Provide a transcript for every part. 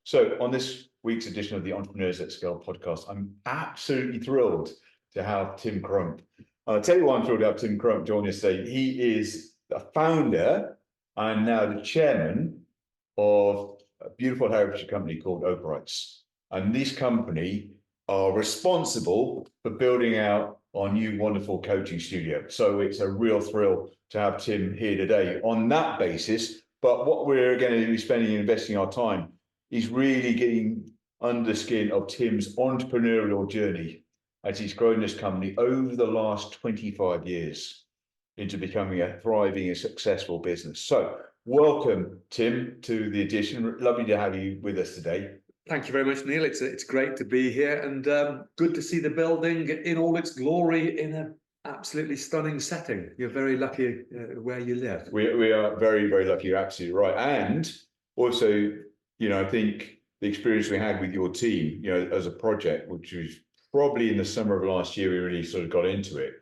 So on this week's edition of the Entrepreneurs at Scale podcast, I'm absolutely thrilled to have Tim Crump. I'll tell you why I'm thrilled to have Tim Crump join us today. He is the founder and now the chairman of a beautiful heritage company called Oakwrights. And this company are responsible for building out our new wonderful coaching studio. So it's a real thrill to have Tim here today on that basis. But what we're going to be spending and investing our time is really getting under the skin of Tim's entrepreneurial journey as he's grown this company over the last 25 years into becoming a thriving and successful business. So welcome, Tim, to the edition. Lovely to have you with us today. Thank you very much, Neil. It's great to be here, and good to see the building in all its glory in an absolutely stunning setting. You're very lucky where you live. We are very, very lucky. You're absolutely right. And also, I think the experience we had with your team, as a project, which was probably in the summer of last year, we really sort of got into it,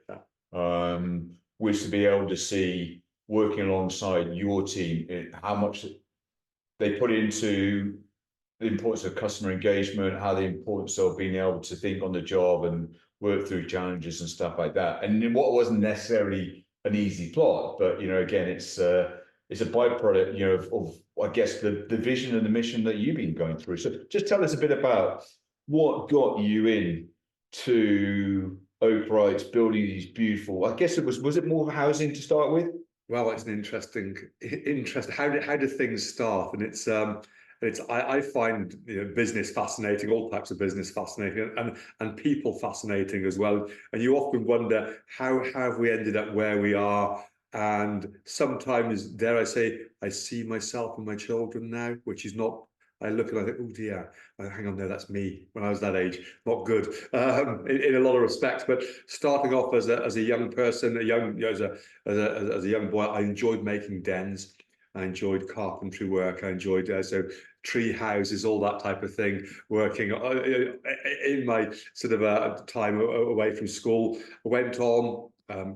was to be able to see working alongside your team, how much they put into the importance of customer engagement, how the importance of being able to think on the job and work through challenges and stuff like that. And what wasn't necessarily an easy plot, but again, it's a byproduct, of I guess the vision and the mission that you've been going through. So just tell us a bit about what got you in to Oakwrights, building these beautiful. I guess was it more housing to start with? Well, it's an interesting. How do things start? And I find business fascinating, all types of business fascinating, and people fascinating as well. And you often wonder how have we ended up where we are. And sometimes, dare I say, I see myself and my children now, which is not. I look and I think, oh dear, hang on, no, that's me when I was that age. Not good in a lot of respects. But starting off as a young person, as a young boy, I enjoyed making dens. I enjoyed carpentry work. I enjoyed tree houses, all that type of thing. Working in my sort of time away from school, I went on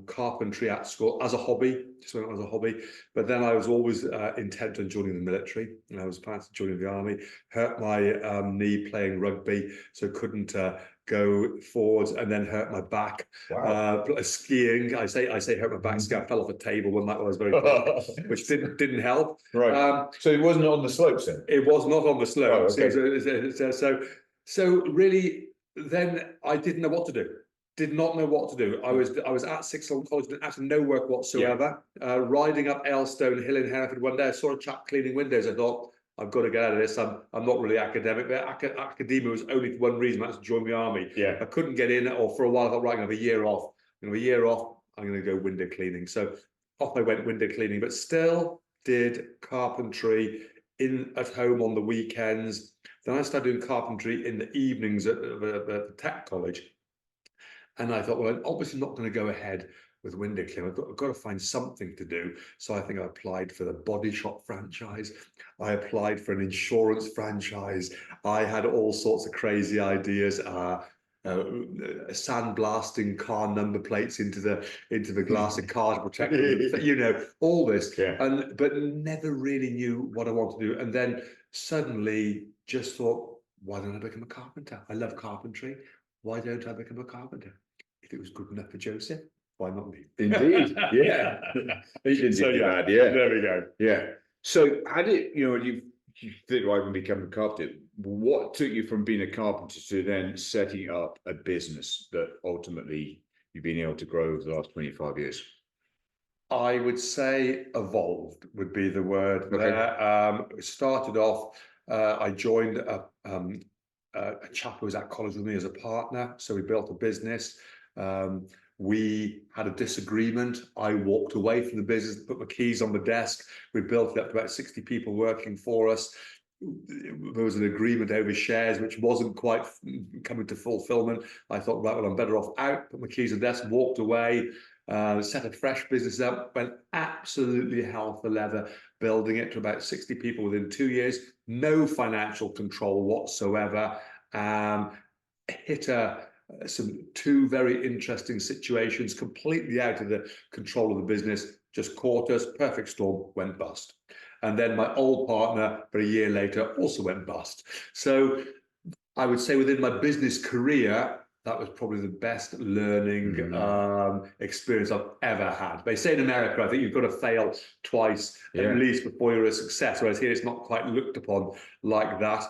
carpentry at school as a hobby, just went on as a hobby. But then I was always intent on joining the military, and I was planning to join the army. Hurt my knee playing rugby, so couldn't go forwards, and then hurt my back. Wow. Skiing, I say hurt my back. Skiing, I fell off a table when that was very funny, which didn't help. Right. So it wasn't on the slopes then? It was not on the slopes. Oh, okay. So really, then I didn't know what to do. Did not know what to do. I was at Sixth Form College, did absolutely no work whatsoever. Yeah. Riding up Aylstone Hill in Hereford one day, I saw a chap cleaning windows. I thought, I've got to get out of this. I'm not really academic, but academia was only for one reason, that's to join the army. Yeah. I couldn't get in, or for a while I thought, right, I'm going to have a year off. I'm going to go window cleaning. So off I went window cleaning, but still did carpentry at home on the weekends. Then I started doing carpentry in the evenings at the tech college. And I thought, well, I'm obviously not going to go ahead with window cleaning. I've got to find something to do. So I think I applied for the body shop franchise. I applied for an insurance franchise. I had all sorts of crazy ideas. Sandblasting car number plates into the glass of car to protect them, all this. Yeah. But never really knew what I wanted to do. And then suddenly just thought, why don't I become a carpenter? I love carpentry. Why don't I become a carpenter? If it was good enough for Joseph, why not me? Indeed, yeah. He didn't do bad, yeah. There we go. Yeah. So how did you think I would become a carpenter? What took you from being a carpenter to then setting up a business that ultimately you've been able to grow over the last 25 years? I would say evolved would be the word. Okay. Started off, I joined a chap who was at college with me as a partner. So we built a business. We had a disagreement. I walked away from the business, put my keys on the desk. We built it up to about 60 people working for us. There was an agreement over shares, which wasn't quite coming to fulfillment. I thought, right, well, I'm better off out, put my keys on the desk, walked away, set a fresh business up, went absolutely hell for leather, building it to about 60 people within 2 years, no financial control whatsoever. Hit some two very interesting situations, completely out of the control of the business, just caught us, perfect storm, went bust. And then my old partner, but a year later, also went bust. So I would say within my business career, that was probably the best learning experience I've ever had. They say in America, I think you've got to fail twice at least before you're a success. Whereas here, it's not quite looked upon like that.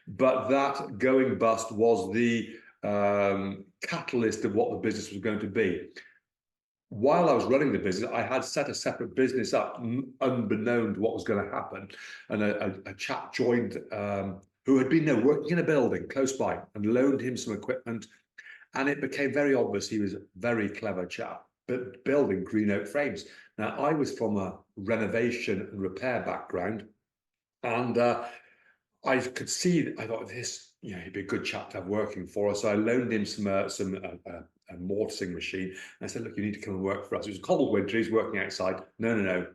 But that going bust was the catalyst of what the business was going to be. While I was running the business, I had set a separate business up, unbeknown to what was going to happen. And a chap joined who had been working in a building close by and loaned him some equipment. And it became very obvious he was a very clever chap, but building green oak frames. Now, I was from a renovation and repair background, and I could see, I thought this, he'd be a good chap to have working for us. So I loaned him a mortising machine. And I said, look, you need to come and work for us. It was a cold winter, he's working outside. No.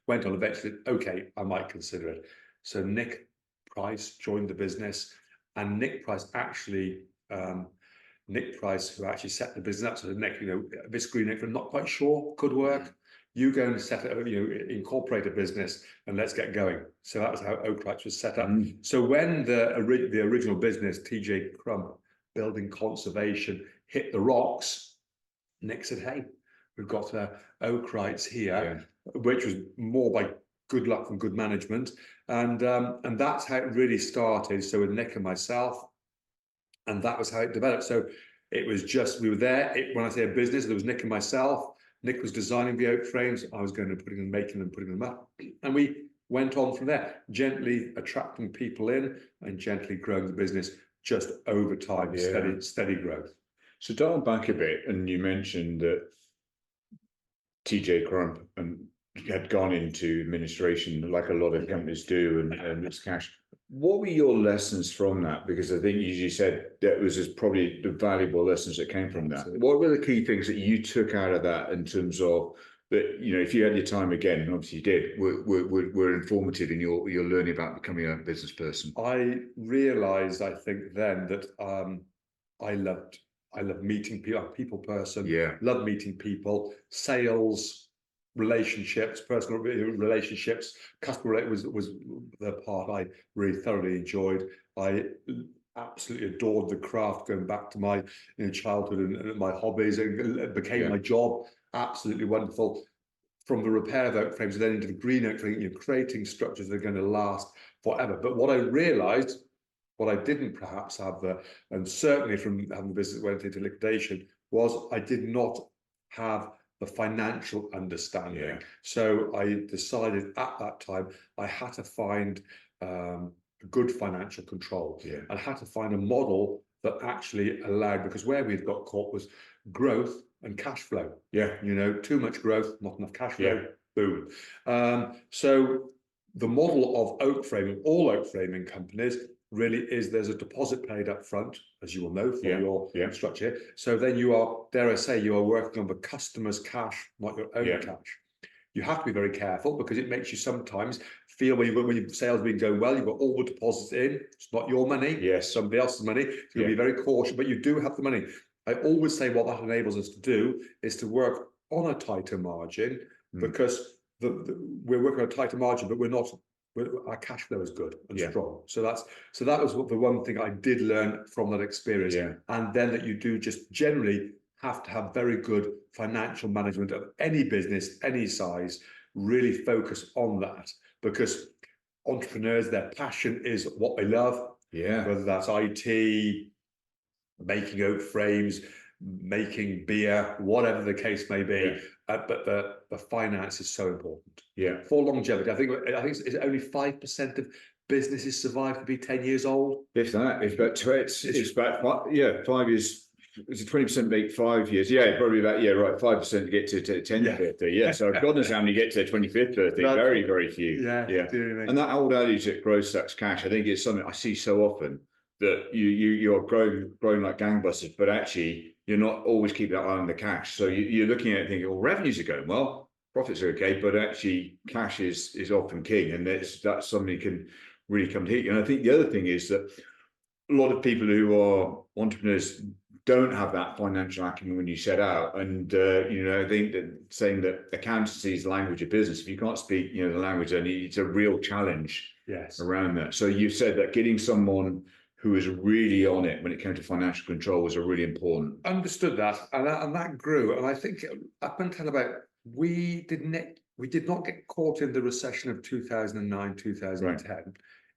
Went on eventually, okay, I might consider it. So Nick Price joined the business, and Nick Price, who actually set the business up, so Nick, this green oak, I'm not quite sure could work. You go and set it, incorporate a business and let's get going. So that was how Oakwrights was set up. So when the original business, TJ Crump, building conservation, hit the rocks, Nick said, hey, we've got Oakwrights here, which was more by good luck and good management. And that's how it really started. So with Nick and myself, and that was how it developed. So it was just, we were there. When I say a business, there was Nick and myself. Nick was designing the oak frames. I was going and putting them, making them, putting them up. And we went on from there, gently attracting people in and gently growing the business just over time, steady growth. So dial back a bit, and you mentioned that TJ Crump had gone into administration like a lot of companies do, and it's cash. What were your lessons from that? Because I think, as you said, that was probably the valuable lessons that came from that. What were the key things that you took out of that in terms of that, if you had your time again, and obviously you did, were informative in your learning about becoming a business person? I realized, I think then, that I loved meeting people. I'm a people person. Love meeting people. Sales, relationships, personal relationships, customer was the part I really thoroughly enjoyed. I absolutely adored the craft, going back to my childhood and my hobbies, and it became my job. Absolutely wonderful. From the repair of oak frames, then into the green oak frame, creating structures that are going to last forever. But what I realized, what I didn't perhaps have and certainly from having the business that went into liquidation, was I did not have the financial understanding. So I decided at that time I had to find good financial control, and had to find a model that actually allowed, because where we'd got caught was growth and cash flow. Too much growth, not enough cash flow. Boom. So the model of oak framing, all oak framing companies, really is there's a deposit paid up front, as you will know, for your structure. So then you are, dare I say, you are working on the customer's cash, not your own cash. You have to be very careful, because it makes you sometimes feel when your sales have been going well, you've got all the deposits in, it's not your money, somebody else's money. So you'll be very cautious, but you do have the money. I always say what that enables us to do is to work on a tighter margin, because we're working on a tighter margin, but our cash flow is good and strong. So that was the one thing I did learn from that experience. And then that you do just generally have to have very good financial management of any business, any size, really focus on that, because entrepreneurs, their passion is what they love, whether that's IT, making oak frames, making beer, whatever the case may be. But the finance is so important for longevity. I think it's only 5% of businesses survive to be 10 years old. If that, it's about 5 years. It's a 20% make 5 years. Probably about 5% to get to 10th birthday. So God knows how many get to their 25th birthday. Very, very few. And that old adage that growth sucks cash, I think it's something I see so often, that you're growing like gangbusters, but actually you're not always keeping that eye on the cash. So you're looking at it thinking, well, revenues are going well, profits are okay, but actually cash is often king, and that's something can really come to hit you. And I think the other thing is that a lot of people who are entrepreneurs don't have that financial acumen when you set out. And you know, I think that saying that accountancy is the language of business. If you can't speak, you know, the language, then it's a real challenge. Yes. Around that. So you said that getting someone who is really on it when it came to financial control was a really important. Understood that, and that grew. And I think up until about we did not get caught in the recession of 2009, 2010. Right.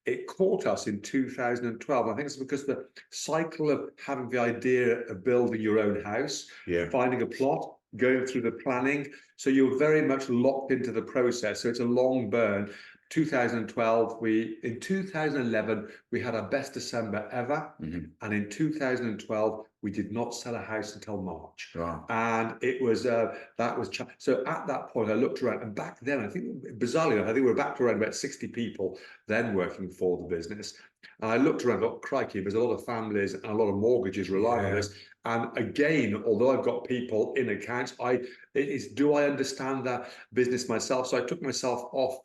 It caught us in 2012. I think it's because the cycle of having the idea of building your own house, finding a plot, going through the planning. So you're very much locked into the process. So it's a long burn. 2012, in 2011, we had our best December ever. And in 2012, we did not sell a house until March. Wow. And it was, so at that point, I looked around, and back then, I think, bizarrely enough, I think we were back to around about 60 people then working for the business. And I looked around, thought, crikey, there's a lot of families and a lot of mortgages relying on this. And again, although I've got people in accounts, do I understand that business myself? So I took myself off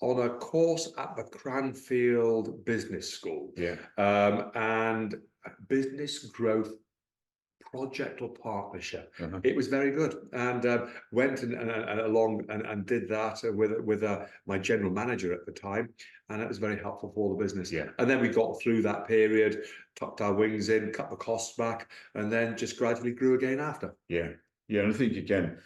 on a course at the Cranfield Business School, and business growth project or partnership. It was very good, and went along and did that with my general manager at the time, and it was very helpful for the business. And then we got through that period, tucked our wings in, cut the costs back, and then just gradually grew again after. And I think again,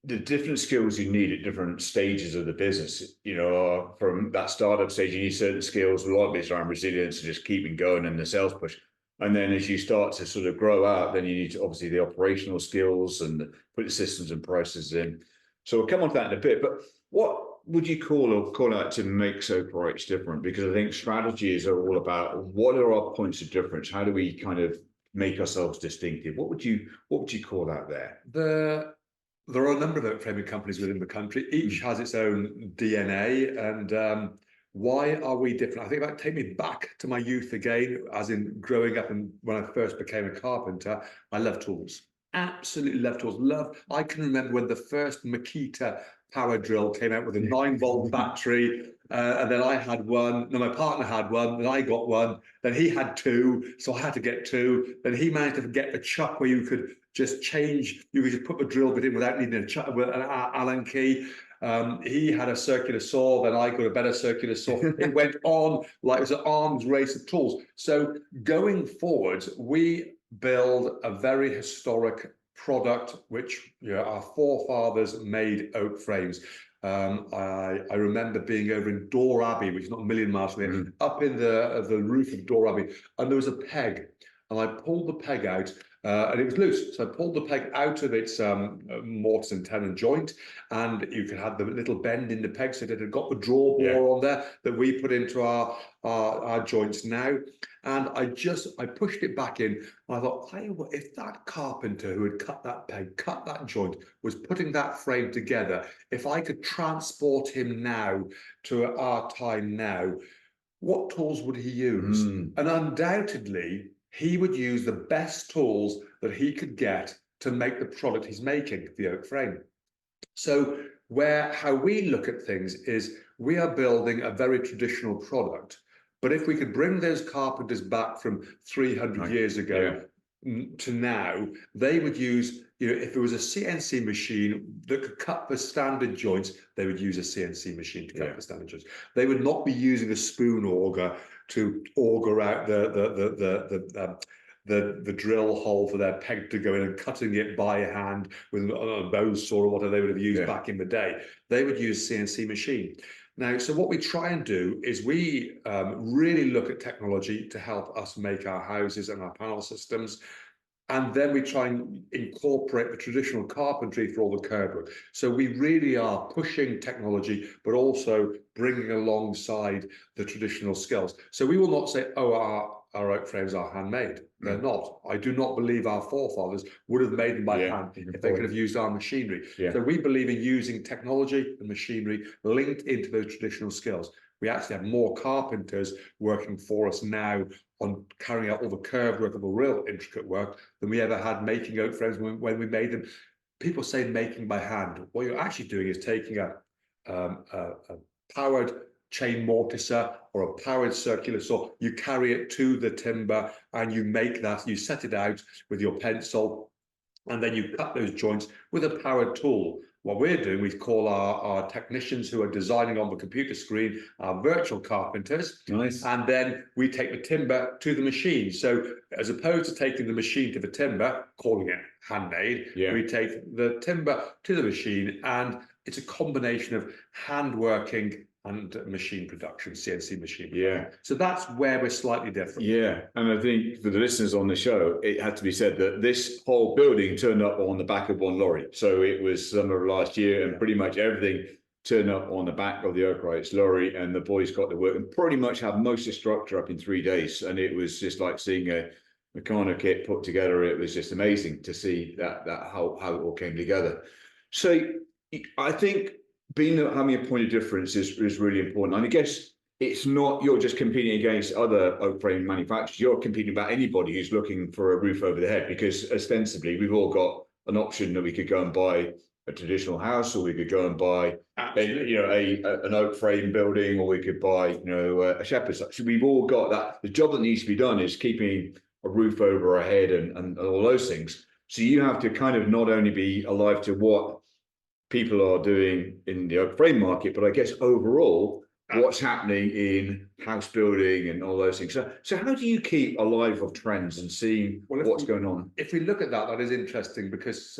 the different skills you need at different stages of the business, you know, from that startup stage, you need certain skills, a lot of it's around resilience and just keeping going and the sales push. And then as you start to sort of grow out, then you need to, obviously, the operational skills and put the systems and processes in. So we'll come on to that in a bit, but what would you call out to make Oakwrights different? Because I think strategies are all about what are our points of difference? How do we kind of make ourselves distinctive? What would you call out there? There are a number of oak framing companies within the country. Each has its own DNA, and why are we different? I think that take me back to my youth again, as in growing up and when I first became a carpenter. I love tools, absolutely love tools. I can remember when the first Makita power drill came out with a 9-volt battery, and then I had one, then my partner had one, then I got one, then he had two, so I had to get two. Then he managed to get a chuck where you could just put the drill bit in without needing a chuck with an Allen key. He had a circular saw, then I got a better circular saw. It went on like it was an arms race of tools. So going forward, we build a very historic product, which our forefathers made oak frames. I remember being over in Dore Abbey, which is not a million miles from here, up in the roof of Dore Abbey, and there was a peg, and I pulled the peg out, and it was loose. So I pulled the peg out of its mortise and tenon joint, and you could have the little bend in the peg, so it had got the draw bore on there that we put into our joints now. And I pushed it back in, and I thought, if that carpenter who had cut that peg, cut that joint, was putting that frame together, if I could transport him now to our time now, what tools would he use? And undoubtedly, he would use the best tools that he could get to make the product he's making, the oak frame. So how we look at things is we are building a very traditional product, but if we could bring those carpenters back from 300 years ago to now, they would use, if there was a CNC machine that could cut the standard joints, they would use a CNC machine to cut the standard joints. They would not be using a spoon auger to auger out the drill hole for their peg to go in and cutting it by hand with a bow saw or whatever they would have used back in the day. They would use CNC machine. Now, so what we try and do is we really look at technology to help us make our houses and our panel systems. And then we try and incorporate the traditional carpentry for all the curb work. So we really are pushing technology, but also bringing alongside the traditional skills. So we will not say, oh, our oak frames are handmade. They're not. I do not believe our forefathers would have made them by hand if they could have used our machinery. So we believe in using technology and machinery linked into those traditional skills. We actually have more carpenters working for us now on carrying out all the curved work and the real intricate work than we ever had making oak frames when we made them. People say making by hand. What you're actually doing is taking a powered chain mortiser or a powered circular saw, you carry it to the timber and you make that, you set it out with your pencil, and then you cut those joints with a powered tool. What we're doing, we call our technicians who are designing on the computer screen, our virtual carpenters. Nice. And then we take the timber to the machine. So as opposed to taking the machine to the timber, calling it handmade, we take the timber to the machine, and it's a combination of hand working and machine production, CNC machine. So that's where we're slightly different. And I think for the listeners on the show, it had to be said that this whole building turned up on the back of one lorry. So it was summer of last year, and pretty much everything turned up on the back of the Oakwrights lorry, and the boys got to work and pretty much had most of the structure up in 3 days. And it was just like seeing a Meccano kit put together. It was just amazing to see that how it all came together. So I think having a point of difference is really important. And I guess it's not you're just competing against other oak frame manufacturers. You're competing about anybody who's looking for a roof over their head, because ostensibly we've all got an option that we could go and buy a traditional house, or we could go and buy an oak frame building, or we could buy a shepherd's hut. So we've all got that. The job that needs to be done is keeping a roof over our head and all those things. So you have to kind of not only be alive to what people are doing in the oak frame market, but I guess overall what's happening in house building and all those things. So how do you keep alive of trends and seeing what's going on? If we look at that, that is interesting, because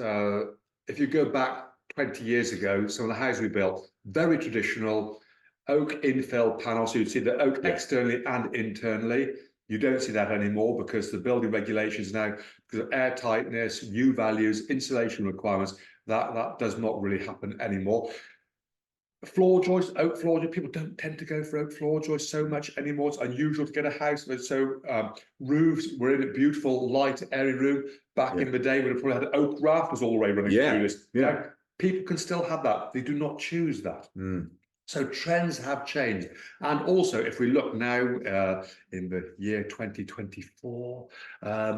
if you go back 20 years ago, some of the houses we built, very traditional oak infill panels. So you'd see the oak externally and internally. You don't see that anymore, because the building regulations now, because of air tightness, U values, insulation requirements, that does not really happen anymore. Floor joists, oak floor joists, people don't tend to go for oak floor joists so much anymore. It's unusual to get a house. So roofs, we're in a beautiful, light, airy room. Back in the day, we probably had oak rafters all the way running through this. Now, people can still have that. They do not choose that. So trends have changed. And also, if we look now in the year 2024,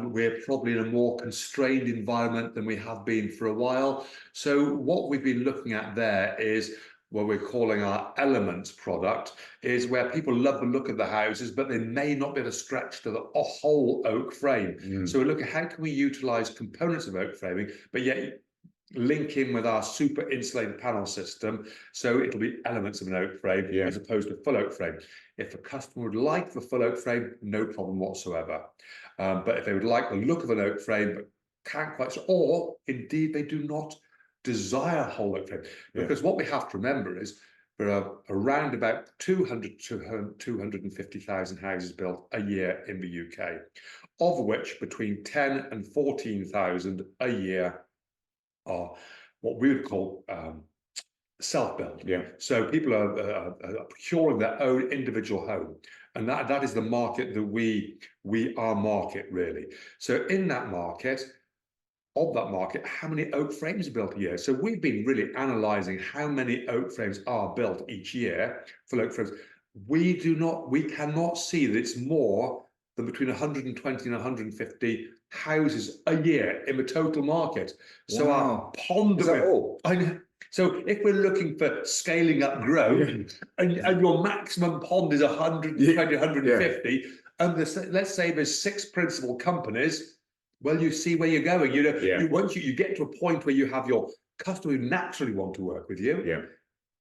we're probably in a more constrained environment than we have been for a while. So what we've been looking at there is what we're calling our elements product, is where people love the look of the houses, but they may not be able to stretch to the whole oak frame. So we look at how can we utilize components of oak framing, but yet link in with our super insulated panel system, so it'll be elements of an oak frame as opposed to full oak frame. If a customer would like the full oak frame, no problem whatsoever. But if they would like the look of an oak frame but can't quite, or indeed they do not desire whole oak frame, because what we have to remember is there are around about 200 to 250,000 houses built a year in the UK, of which between 10 and 14,000 a year are what we would call self-build. So people are procuring their own individual home, and that is the market that we our market really. So in that market, how many oak frames are built a year? So we've been really analysing how many oak frames are built each year for oak frames. We cannot see that it's more than between 120 and 150 houses a year in the total market. So our pond of it. So if we're looking for scaling up growth, and your maximum pond is 120, 150, and let's say there's 6 principal companies, well, you see where you're going. Once you get to a point where you have your customer who naturally want to work with you,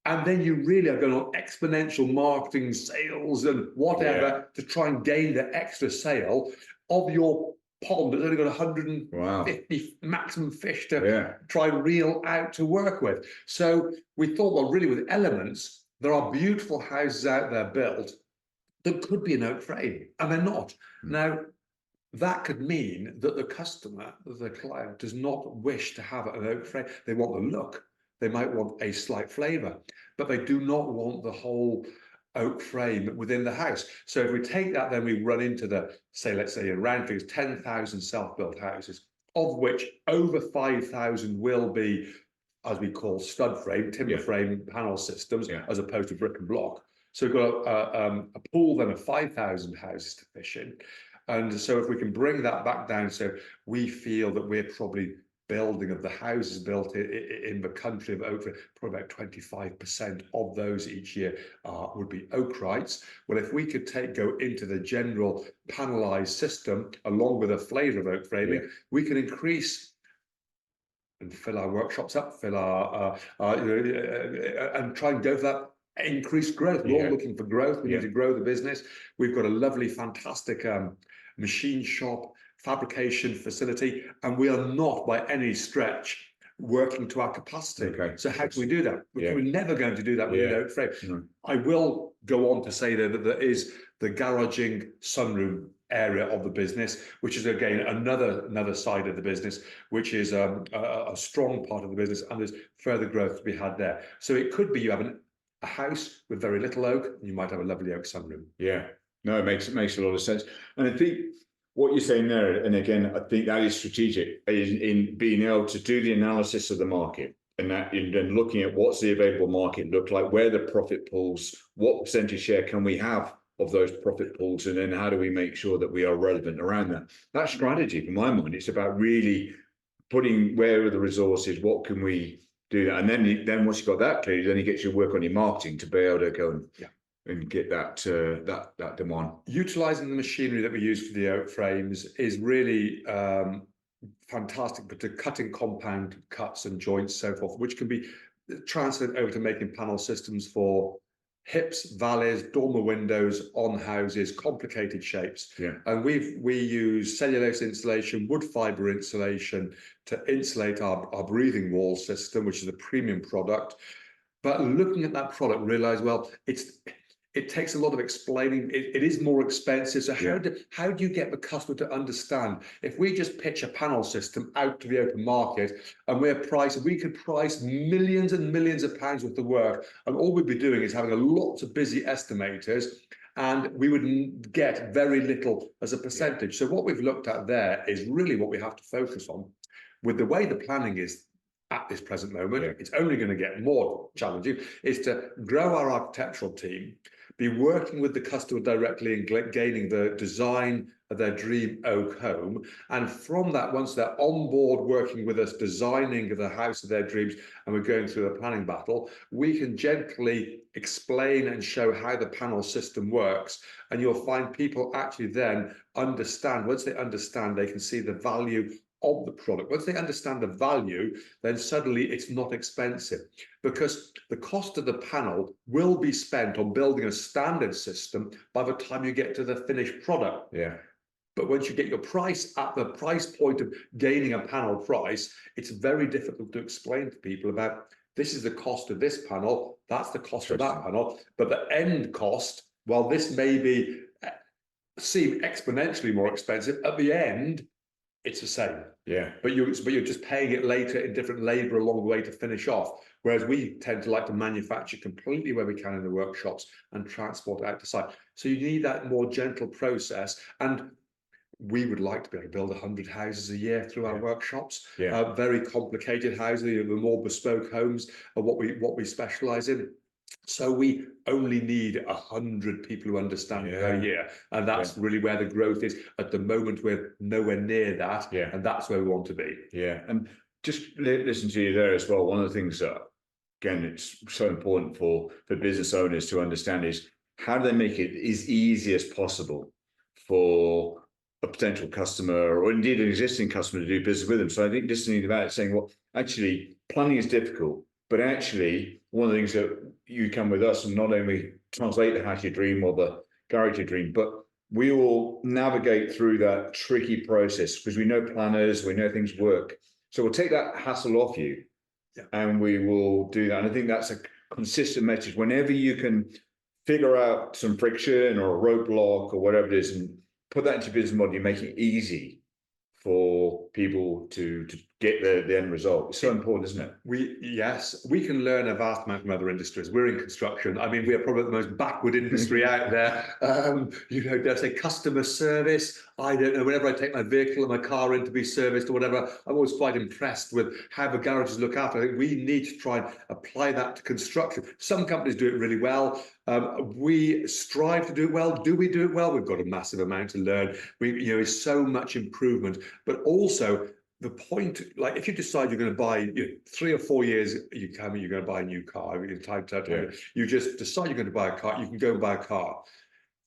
and then you really are going on exponential marketing, sales, and whatever to try and gain the extra sale of your pond that's only got 150 maximum fish to try and reel out to work with. So we thought, well, really with elements, there are beautiful houses out there built that could be an oak frame, and they're not. Now, that could mean that the customer, the client, does not wish to have an oak frame. They want the look. They might want a slight flavour, but they do not want the whole oak frame within the house. So if we take that, then we run into let's say in round figures, 10,000 self-built houses, of which over 5,000 will be, as we call, stud frame, timber frame panel systems, as opposed to brick and block. So we've got a pool then of 5,000 houses to fish in. And so if we can bring that back down, so we feel that we're probably building, of the houses built in the country of Oak, probably about 25% of those each year would be Oakwrights. Well, if we could go into the general panelized system along with a flavour of oak framing, we can increase and fill our workshops up, fill our and try and go for that increased growth. We're all looking for growth. We need to grow the business. We've got a lovely, fantastic machine shop, fabrication facility, and we are not by any stretch working to our capacity. So how do we do that? We're never going to do that with an oak frame. I will go on to say that there is the garaging sunroom area of the business, which is again another side of the business, which is a strong part of the business, and there's further growth to be had there. So it could be you have a house with very little oak, and you might have a lovely oak sunroom. Yeah, no, it makes a lot of sense. And I think what you're saying there, and again, I think that is strategic in being able to do the analysis of the market, and that in looking at what's the available market look like, where the profit pools, what percentage share can we have of those profit pools, and then how do we make sure that we are relevant around that? That strategy, in my mind, it's about really putting where are the resources, what can we do that, and then once you've got that clear, then you get your work on your marketing to be able to go and get that that demand. Utilising the machinery that we use for the oak frames is really fantastic, but to cutting compound cuts and joints, so forth, which can be transferred over to making panel systems for hips, valleys, dormer windows on houses, complicated shapes. And we use cellulose insulation, wood fibre insulation to insulate our breathing wall system, which is a premium product. But looking at that product, realise, well, it takes a lot of explaining. It is more expensive. So how do you get the customer to understand? If we just pitch a panel system out to the open market and we could price millions and millions of pounds worth of work, and all we'd be doing is having lots of busy estimators, and we would get very little as a percentage. So what we've looked at there is really what we have to focus on. With the way the planning is at this present moment, it's only going to get more challenging, is to grow our architectural team, be working with the customer directly and gaining the design of their dream oak home. And from that, once they're on board working with us, designing the house of their dreams, and we're going through the planning battle, we can gently explain and show how the panel system works. And you'll find people actually then understand. Once they understand, they can see the value of the product. Once they understand the value, then suddenly it's not expensive, because the cost of the panel will be spent on building a standard system by the time you get to the finished product. But once you get your price at the price point of gaining a panel price, it's very difficult to explain to people about, this is the cost of this panel, that's the cost of that panel, but the end cost, while this may seem exponentially more expensive, at the end it's the same. But you're just paying it later in different labour along the way to finish off. Whereas we tend to like to manufacture completely where we can in the workshops and transport out to site. So you need that more gentle process. And we would like to be able to build 100 houses a year through our workshops. Very complicated houses, the more bespoke homes are what we specialise in. So we only need 100 people who understand per year, and that's really where the growth is. At the moment, we're nowhere near that, and that's where we want to be. And just listen to you there as well. One of the things that, again, it's so important for business owners to understand is, how do they make it as easy as possible for a potential customer, or indeed an existing customer, to do business with them? So I think listening to that, saying, well, actually, planning is difficult, but actually, one of the things that you come with us and not only translate the house of your dream or the garage of your dream, but we will navigate through that tricky process, because we know planners, we know things work. So we'll take that hassle off you, and we will do that. And I think that's a consistent message. Whenever you can figure out some friction or a roadblock or whatever it is, and put that into your business model, you make it easy for people to get the end result. It's so important, isn't it? We can learn a vast amount from other industries. We're in construction. I mean, we are probably the most backward industry out there. Dare I say customer service? I don't know. Whenever I take my vehicle and my car in to be serviced or whatever, I'm always quite impressed with how the garages look after. I think we need to try and apply that to construction. Some companies do it really well. We strive to do it well. Do we do it well? We've got a massive amount to learn. It's so much improvement, but also the point, like if you decide you're going to buy, 3 or 4 years, you're going to buy a new car. You just decide you're going to buy a car. You can go and buy a car.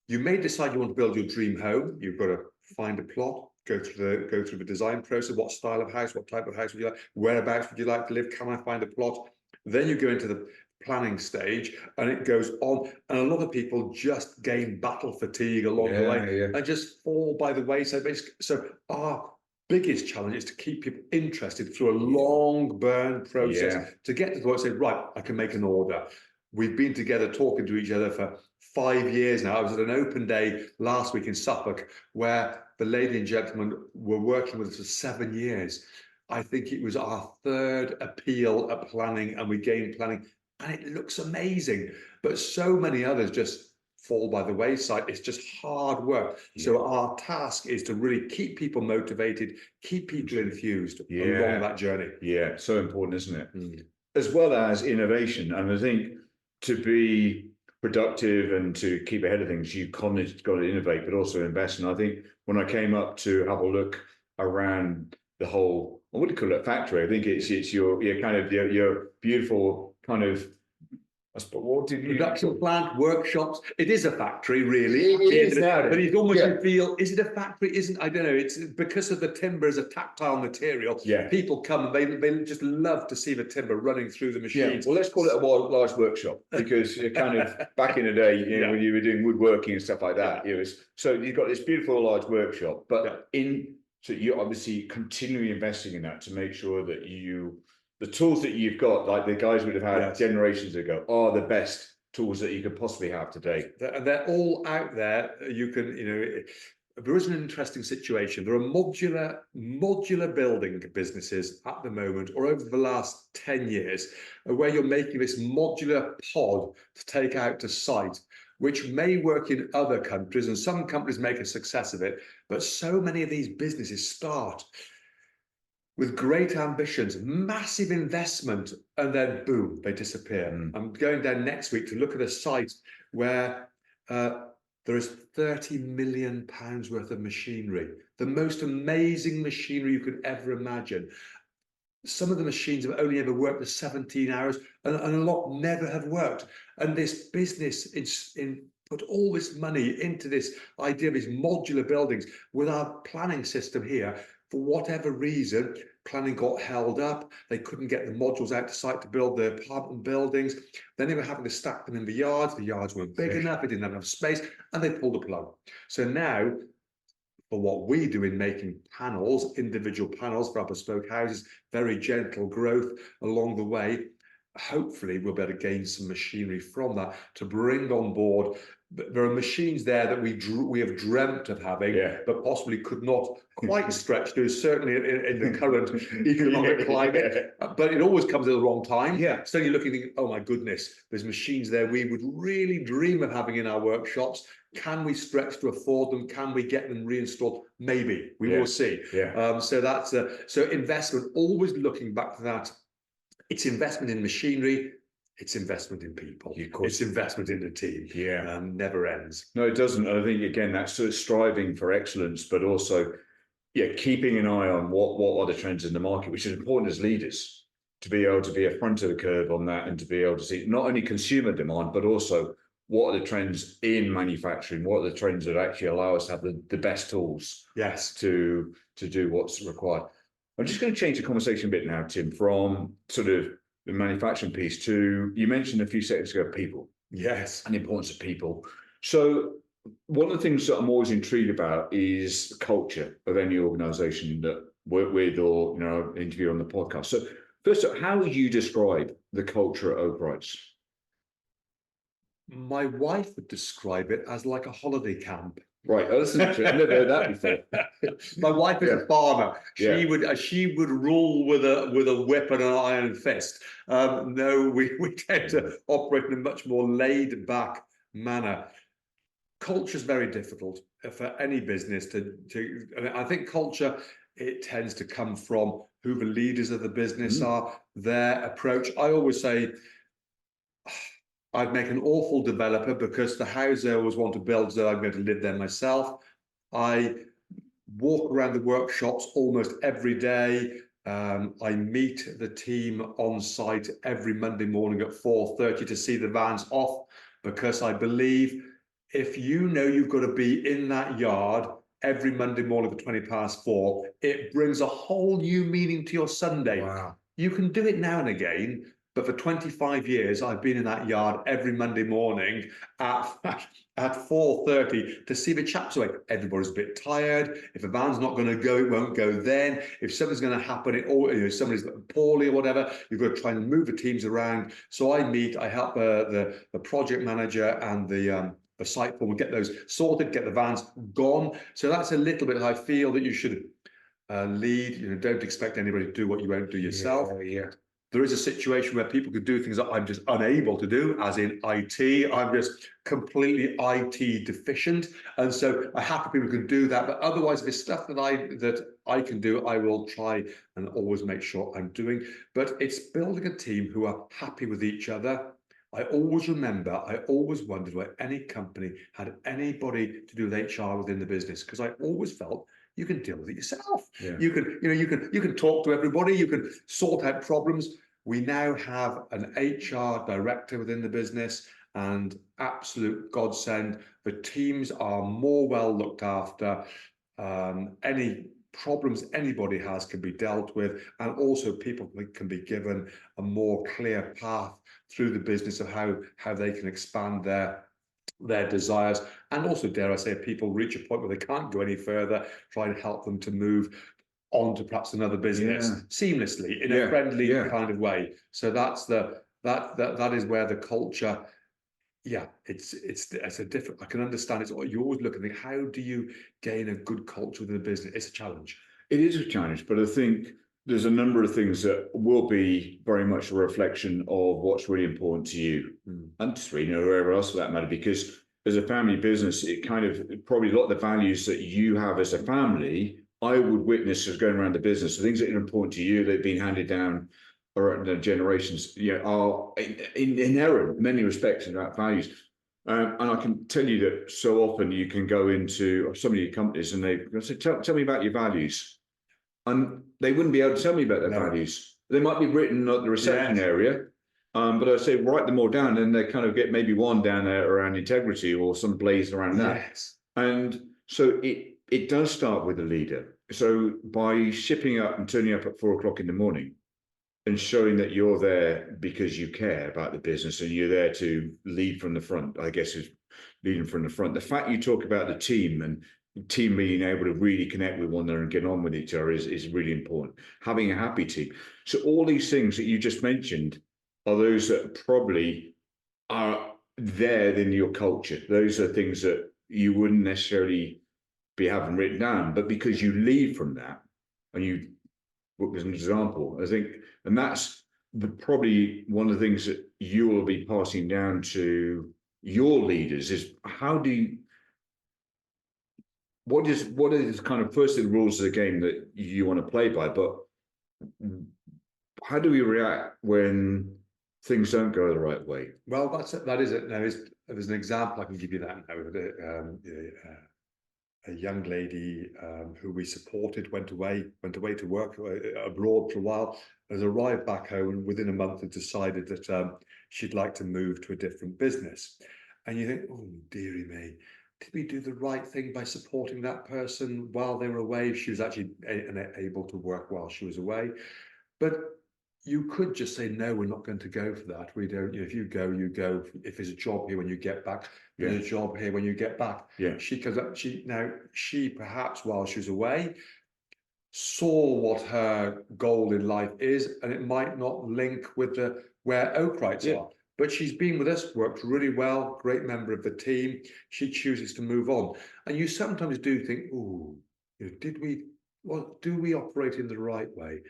You may decide you want to build your dream home. You've got to find a plot, go through the design process. What style of house? What type of house would you like? Whereabouts would you like to live? Can I find a plot? Then you go into the planning stage, and it goes on. And a lot of people just gain battle fatigue along the way and just fall by the wayside. So our biggest challenge is to keep people interested through a long burn process to get to the point and say, right, I can make an order. We've been together talking to each other for 5 years now. I was at an open day last week in Suffolk where the lady and gentleman were working with us for 7 years. I think it was our third appeal at planning, and we gained planning, and it looks amazing. But so many others just fall by the wayside. It's just hard work. So our task is to really keep people motivated, keep people infused along that journey. Yeah, so important, isn't it? As well as innovation. And I think to be productive and to keep ahead of things, you've got to innovate, but also invest. And I think when I came up to have a look around the whole, what do you call it, factory? I think it's your kind of your beautiful kind of, what did you... Production plant, workshops. It is a factory, really. It is now. But it's almost you feel, is it a factory? I don't know. It's because of the timber as a tactile material. Yeah. People come and they just love to see the timber running through the machines. Yeah. Well, let's call it a large workshop, because you're kind of back in the day, when you were doing woodworking and stuff like that. So you've got this beautiful large workshop, but so you're obviously continually investing in that to make sure that the tools that you've got, like the guys would have had generations ago, are the best tools that you could possibly have today. And they're all out there. You can, there is an interesting situation. There are modular building businesses at the moment, or over the last 10 years, where you're making this modular pod to take out to site, which may work in other countries, and some companies make a success of it. But so many of these businesses start with great ambitions, massive investment, and then boom, they disappear. I'm going down next week to look at a site where there is £30 million worth of machinery, the most amazing machinery you could ever imagine. Some of the machines have only ever worked for 17 hours, and a lot never have worked. And this business put all this money into this idea of these modular buildings. With our planning system here, for whatever reason, planning got held up. They couldn't get the modules out to site to build the apartment buildings. Then they were having to stack them in the yards. The yards weren't big enough. They didn't have enough space, and they pulled the plug. So now, for what we do in making panels, individual panels for our bespoke houses, very gentle growth along the way. Hopefully, we'll be able to gain some machinery from that to bring on board. There are machines there that we have dreamt of having, but possibly could not quite stretch to, certainly in the current economic climate. But it always comes at the wrong time. So you're looking, thinking, oh my goodness, there's machines there we would really dream of having in our workshops. Can we stretch to afford them? Can we get them reinstalled? Maybe. We will see. So that's so investment, always looking back to that. It's investment in machinery. It's investment in people. It's investment in the team. Never ends. No, it doesn't. I think, again, that's sort of striving for excellence, but also, keeping an eye on what are the trends in the market, which is important as leaders, to be able to be front of the curve on that, and to be able to see not only consumer demand, but also what are the trends in manufacturing, what are the trends that actually allow us to have the best tools to do what's required. I'm just going to change the conversation a bit now, Tim, from sort of the manufacturing piece to, you mentioned a few seconds ago, people. And the importance of people. So one of the things that I'm always intrigued about is the culture of any organization that work with or, interview on the podcast. So first up, how would you describe the culture at Oakwrights? My wife would describe it as like a holiday camp. Right, that's interesting. I've never heard that before. My wife is a farmer. She would rule with a whip and an iron fist. No, we tend to operate in a much more laid back manner. Culture is very difficult for any business to. I think culture, it tends to come from who the leaders of the business are, their approach. I always say, I'd make an awful developer, because the house I always want to build, so I'm going to live there myself. I walk around the workshops almost every day. I meet the team on site every Monday morning at 4:30 to see the vans off, because I believe if you know you've got to be in that yard every Monday morning at 4:20, it brings a whole new meaning to your Sunday. Wow. You can do it now and again, but for 25 years, I've been in that yard every Monday morning at 4:30 to see the chaps away. Everybody's a bit tired. If a van's not going to go, it won't go then. If something's going to happen, somebody's poorly or whatever, you've got to try and move the teams around. So I help the project manager and the site foreman get those sorted, get the vans gone. So that's a little bit I feel that you should lead. Don't expect anybody to do what you won't do yourself. Yeah. There is a situation where people could do things that I'm just unable to do, as in IT. I'm just completely IT deficient. And so I have people who can do that. But otherwise, if it's stuff that I can do, I will try and always make sure I'm doing. But it's building a team who are happy with each other. I always wondered why any company had anybody to do with HR within the business, because I always felt you can deal with it yourself. Yeah. You can talk to everybody, you can sort out problems. We now have an HR director within the business, and absolute godsend. The teams are more well looked after. Any problems anybody has can be dealt with, and also people can be given a more clear path through the business of how they can expand their desires. And also, dare I say, if people reach a point where they can't go any further, try and help them to move on to perhaps another business seamlessly in a friendly kind of way. So that's that is where the culture, it's a different. I can understand it's you always look and think, how do you gain a good culture within a business? It's a challenge. It is a challenge, but I think there's a number of things that will be very much a reflection of what's really important to you, and to whoever else for that matter, because as a family business, it kind of probably a lot of the values that you have as a family, I would witness as going around the business. The things that are important to you that have been handed down around the generations, are inherent in many respects in that values. And I can tell you that so often you can go into so many companies and they say, tell me about your values. And they wouldn't be able to tell me about their values. They might be written at the reception area, but I say write them all down, and they kind of get maybe one down there around integrity or some blaze around that. Yes. And so it does start with the leader. So by shipping up and turning up at 4:00 in the morning and showing that you're there because you care about the business and you're there to lead from the front, I guess is leading from the front. The fact you talk about the team and team being able to really connect with one another and get on with each other is really important. Having a happy team. So all these things that you just mentioned are those that probably are there in your culture. Those are things that you wouldn't necessarily be having written down, but because you lead from that and you book as an example, I think, and that's probably one of the things that you will be passing down to your leaders is what is kind of firstly the rules of the game that you want to play by, but how do we react when things don't go the right way? Well, that is it. Now, there's an example I can give you that now. A young lady who we supported went away to work abroad for a while, has arrived back home, and within a month had decided that she'd like to move to a different business. And you think, oh, dearie me, did we do the right thing by supporting that person while they were away? She was actually able to work while she was away. But you could just say, no, we're not going to go for that. We don't, if you go, you go. If there's a job here when you get back, there's a job here when you get back. Yeah. She perhaps while she was away saw what her goal in life is, and it might not link with where Oakwrights are. But she's been with us, worked really well, great member of the team. She chooses to move on. And you sometimes do think, oh, do we operate in the right way?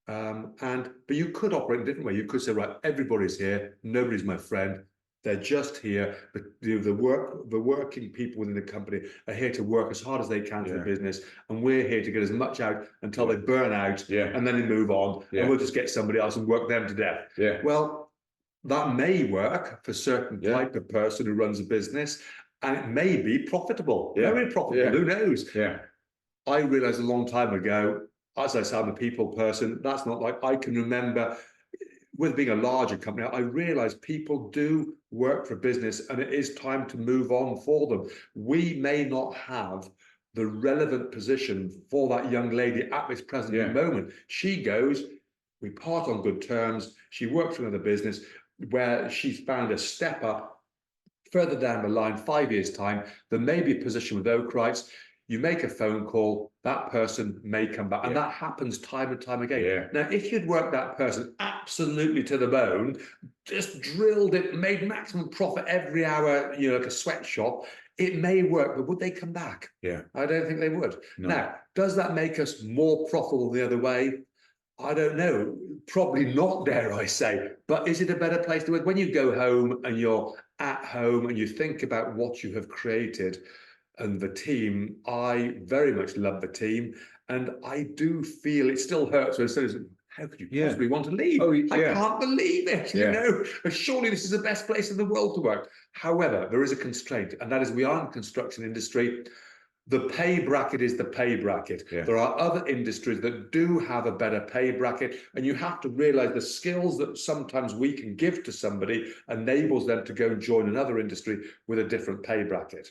But you could operate in a different way. You could say, right, everybody's here, nobody's my friend. They're just here. But the working people within the company are here to work as hard as they can for the business, and we're here to get as much out until they burn out, and then they move on, and we'll just get somebody else and work them to death. Well, that may work for a certain type of person who runs a business, and it may be profitable. Very profitable. Who knows? I realized a long time ago, as I say, I'm a people person. That's not like I can remember with being a larger company, I realize people do work for business and it is time to move on for them. We may not have the relevant position for that young lady at this present moment. She goes, we part on good terms. She works for another business where she's found a step up further down the line, 5 years' time. There may be a position with Oakwrights. You make a phone call, that person may come back. And that happens time and time again. Now, if you'd worked that person absolutely to the bone, just drilled it, made maximum profit every hour, you know, like a sweatshop, it may work, but would they come back? I don't think they would. No. Now, does that make us more profitable the other way? I don't know, probably not, dare I say, but is it a better place to work? When you go home and you're at home and you think about what you have created and the team, I very much love the team. And I do feel it still hurts when it says, how could you possibly want to leave? I can't believe it, you know, surely this is the best place in the world to work. However, there is a constraint, and that is we are in the construction industry. The pay bracket is the pay bracket. There are other industries that do have a better pay bracket, and you have to realize the skills that sometimes we can give to somebody enables them to go and join another industry with a different pay bracket.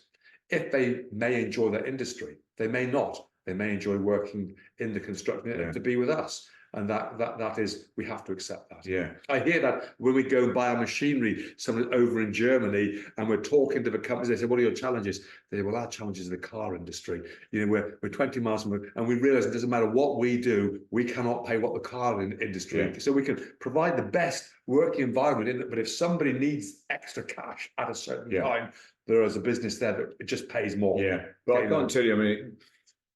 If they may enjoy that industry, they may not. They may enjoy working in the construction to be with us. And that is, we have to accept that. I hear that when we go and buy our machinery, someone over in Germany, and we're talking to the companies, they say, what are your challenges? They say, well, our challenge is the car industry. You know, we're 20 miles from, and we realize it doesn't matter what we do, we cannot pay what the car industry. So we can provide the best working environment in it, but if somebody needs extra cash at a certain time, there is a business there that it just pays more. But I can't tell you, I mean,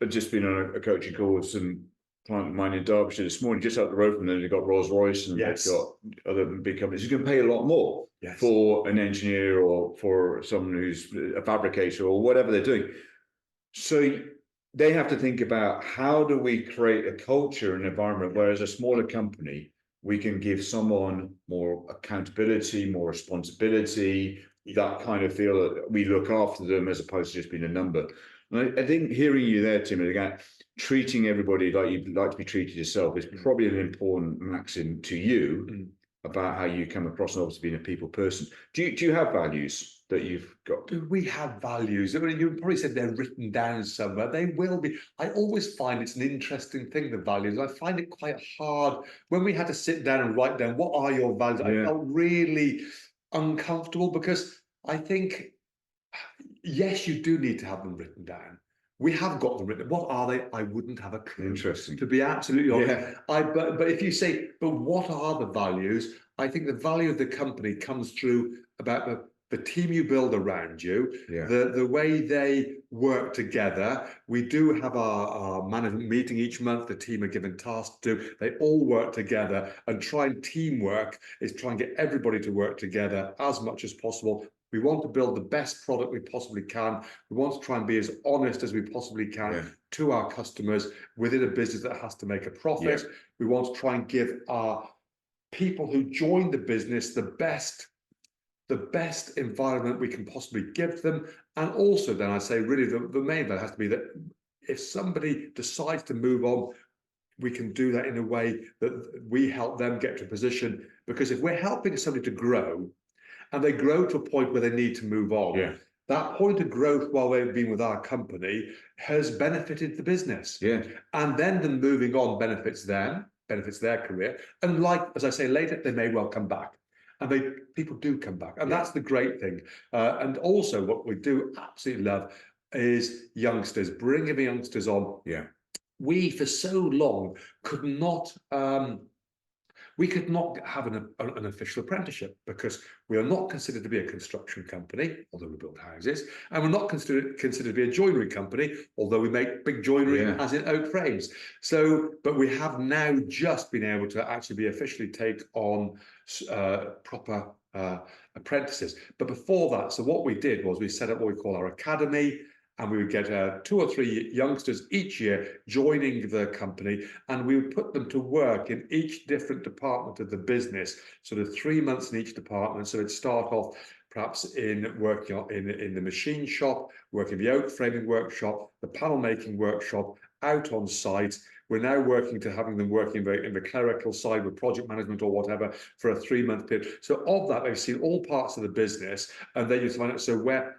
I've just been on a coaching call with some client of mine in Derbyshire this morning, just up the road from them. They've got Rolls-Royce and they've got other big companies. You can pay a lot more for an engineer or for someone who's a fabricator or whatever they're doing. So they have to think about, how do we create a culture and environment where, as a smaller company, we can give someone more accountability, more responsibility, that kind of feel that we look after them as opposed to just being a number. And I think hearing you there, Tim, again, treating everybody like you'd like to be treated yourself is probably an important maxim to you about how you come across, and obviously being a people person. Do you have values that you've got? Do we have values? I mean, you probably said they're written down somewhere. They will be. I always find it's an interesting thing, the values. I find it quite hard when we had to sit down and write down, what are your values? I felt really uncomfortable, because I think, yes, you do need to have them written down. We have got them written. What are they? I wouldn't have a clue. Interesting. To be absolutely honest. But if you say, but what are the values? I think the value of the company comes through about the team you build around you, the way they work together. We do have our management meeting each month. The team are given tasks to do. They all work together, and teamwork is try and get everybody to work together as much as possible. We want to build the best product we possibly can. We want to try and be as honest as we possibly can to our customers within a business that has to make a profit. We want to try and give our people who join the business the best environment we can possibly give them. And also then I say, really, the main thing has to be that if somebody decides to move on, we can do that in a way that we help them get to a position. Because if we're helping somebody to grow, and they grow to a point where they need to move on, that point of growth while they've been with our company has benefited the business. And then the moving on benefits them, benefits their career. And like, as I say later, they may well come back. And people do come back. And that's the great thing. And also what we do absolutely love is youngsters, bringing the youngsters on. We, for so long, could not have an official apprenticeship, because we are not considered to be a construction company, although we build houses, and we're not considered to be a joinery company, although we make big joinery, as in oak frames. So, but we have now just been able to actually be officially take on proper apprentices. But before that, so what we did was we set up what we call our academy, and we would get 2 or 3 youngsters each year joining the company, and we would put them to work in each different department of the business, sort of 3 months in each department. So it'd start off perhaps in working in the machine shop, working the oak framing workshop, the panel making workshop, out on site. We're now working to having them working in the clerical side with project management or whatever for a 3-month period. So of that, they've seen all parts of the business, and then you find out, so where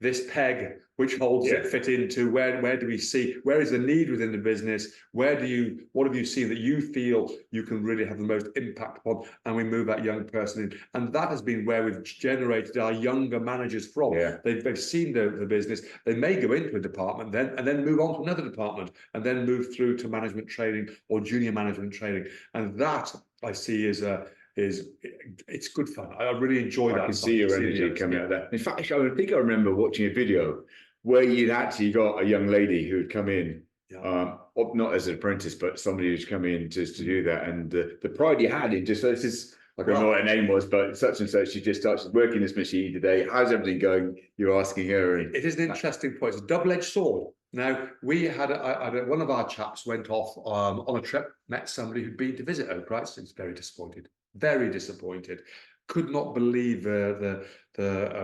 this peg which holds it fit into, where do we see, where is the need within the business, what have you seen that you feel you can really have the most impact upon, and we move that young person in. And that has been where we've generated our younger managers from. They've seen the business, they may go into a department and then move on to another department, and then move through to management training or junior management training. And that I see it's good fun. I really enjoy that. I can see your energy coming out of that. In fact, I think I remember watching a video where you'd actually got a young lady who had come in, not as an apprentice, but somebody who's come in just to do that. And the pride you had in just, this is, I don't know what her name was, but such and such, she just started working this machine today. How's everything going? You're asking her. And, it is an interesting point. It's a double-edged sword. Now, we had one of our chaps went off on a trip, met somebody who'd been to visit Oakwrights. He was very disappointed. Could not believe the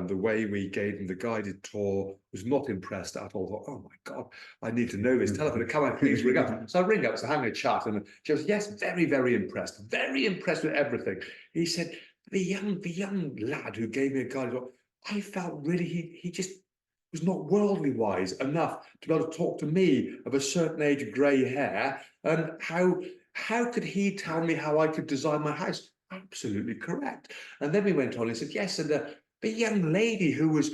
way we gave him the guided tour. Was not impressed at all. Thought, oh my God, I need to know this telephone. Come on, please ring up. So I ring up, so having a chat, and she goes, yes, very impressed with everything. He said, the young lad who gave me a guided tour, I felt really he just was not worldly wise enough to be able to talk to me of a certain age of grey hair, and how could he tell me how I could design my house? Absolutely correct. And then we went on and said, yes, and the young lady who was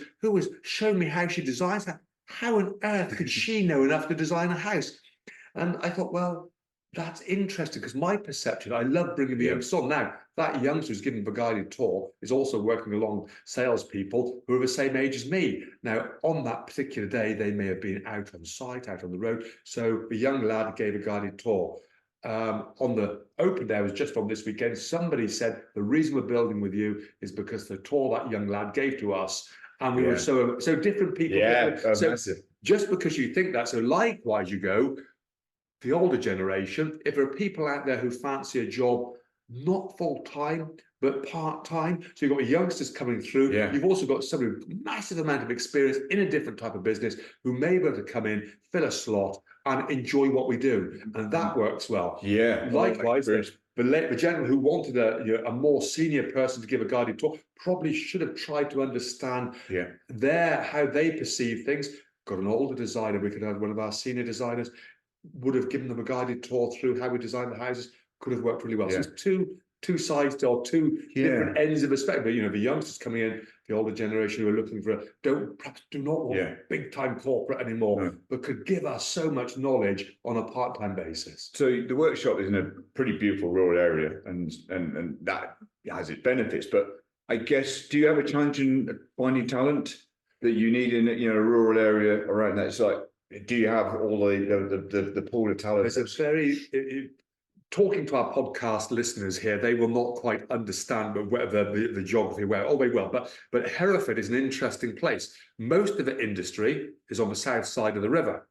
showing me how she designs that, how on earth could she know enough to design a house? And I thought, well, that's interesting, because my perception, I love bringing the youngsters on. Now, that youngster who's giving the guided tour is also working along salespeople who are the same age as me. Now, on that particular day, they may have been out on site, out on the road. So the young lad gave a guided tour. On the open day, was just on this weekend, somebody said the reason we're building with you is because the tour that young lad gave to us, and we were so different people. So massive. Just because you think that, so likewise you go, the older generation, if there are people out there who fancy a job not full-time but part-time, so you've got youngsters coming through, you've also got somebody with a massive amount of experience in a different type of business who may be able to come in, fill a slot, and enjoy what we do, and that works well. Likewise, the gentleman who wanted a more senior person to give a guided tour probably should have tried to understand how they perceive things. Got an older designer, we could have one of our senior designers, would have given them a guided tour through how we design the houses, could have worked really well. So it's two sides or two different ends of the spectrum. But the youngsters coming in, the older generation who are looking for perhaps do not want big time corporate anymore, but could give us so much knowledge on a part-time basis. So the workshop is in a pretty beautiful rural area, and that has its benefits. But I guess, do you have a challenge in finding talent that you need in a rural area around that site? Do you have all the pool of talent? There's a very talking to our podcast listeners here, they will not quite understand the geography where. Oh, they will, but Hereford is an interesting place. Most of the industry is on the south side of the river.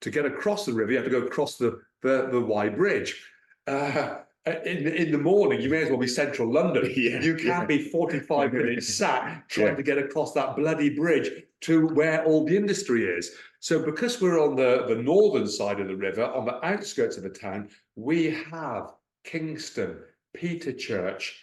To get across the river, you have to go across the Wye Bridge. In the morning, you may as well be central London. You can be 45 minutes sat trying to get across that bloody bridge to where all the industry is. So because we're on the northern side of the river, on the outskirts of the town, we have Kingston, Peterchurch,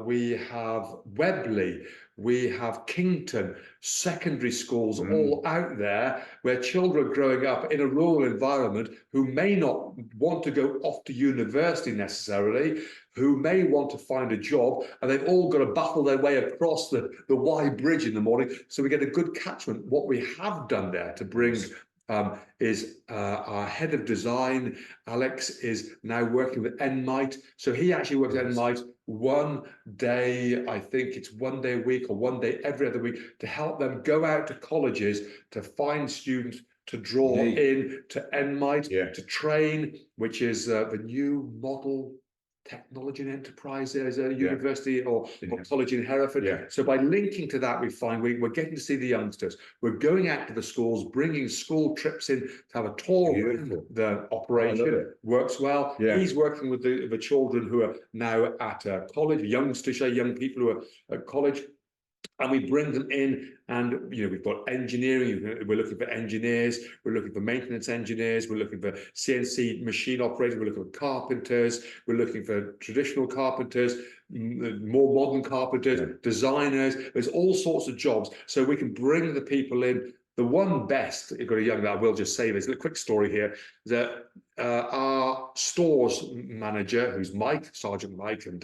we have Webley, we have Kington, secondary schools all out there where children are growing up in a rural environment who may not want to go off to university necessarily, who may want to find a job, and they've all got to battle their way across the Wye Bridge in the morning. So we get a good catchment. What we have done there to bring is our head of design, Alex, is now working with Enmite. So he actually works at Enmite one day, I think it's one day a week or one day every other week, to help them go out to colleges to find students to draw in to Enmite, to train, which is the new model technology and enterprise. There's a university or college in Hereford. So by linking to that, we find we're getting to see the youngsters. We're going out to the schools, bringing school trips in to have a tour of the operation. Works well. He's working with the children who are now at college, young people who are at college. And we bring them in, and we've got engineering. We're looking for engineers. We're looking for maintenance engineers. We're looking for CNC machine operators. We're looking for carpenters. We're looking for traditional carpenters, more modern carpenters, designers. There's all sorts of jobs, so we can bring the people in. The one best, you've got a young lad, I will just say this, a quick story here, that our stores manager, who's Mike, Sergeant Mike, and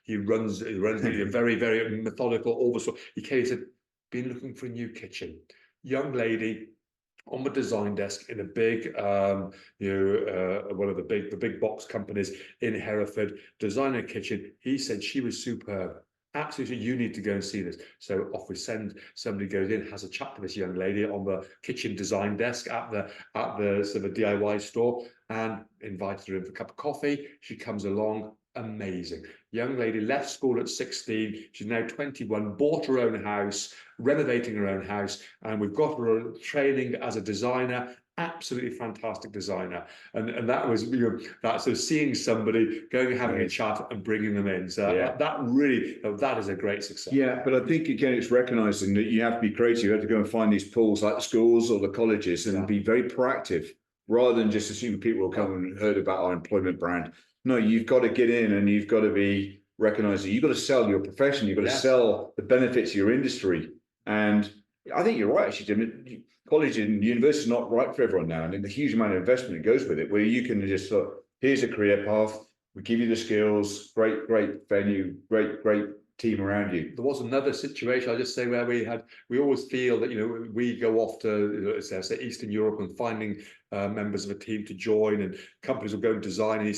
he runs a very, very methodical, all the sort. He came and said, been looking for a new kitchen. Young lady on the design desk in a big, one of the big box companies in Hereford, designing a kitchen. He said she was superb. Absolutely, you need to go and see this. So off we send. Somebody goes in, has a chat with this young lady on the kitchen design desk at the sort of DIY store, and invites her in for a cup of coffee. She comes along, amazing. Young lady left school at 16. She's now 21, bought her own house, renovating her own house, and we've got her training as a designer. Absolutely fantastic designer, and that was that sort of seeing somebody going and having a chat and bringing them in. So that is a great success. Yeah, but I think again it's recognizing that you have to be creative. You have to go and find these pools like the schools or the colleges and be very proactive rather than just assuming people will come and heard about our employment brand. No, you've got to get in and you've got to be recognizing. You've got to sell your profession. You've got to sell the benefits of your industry. And I think you're right, actually, Jim. College and university is not right for everyone now, and the huge amount of investment that goes with it, where you can just look, here's a career path, we give you the skills, great venue, great team around you. There was another situation, I'll just say, where we always feel that we go off to say Eastern Europe and finding members of a team to join, and companies will go and design in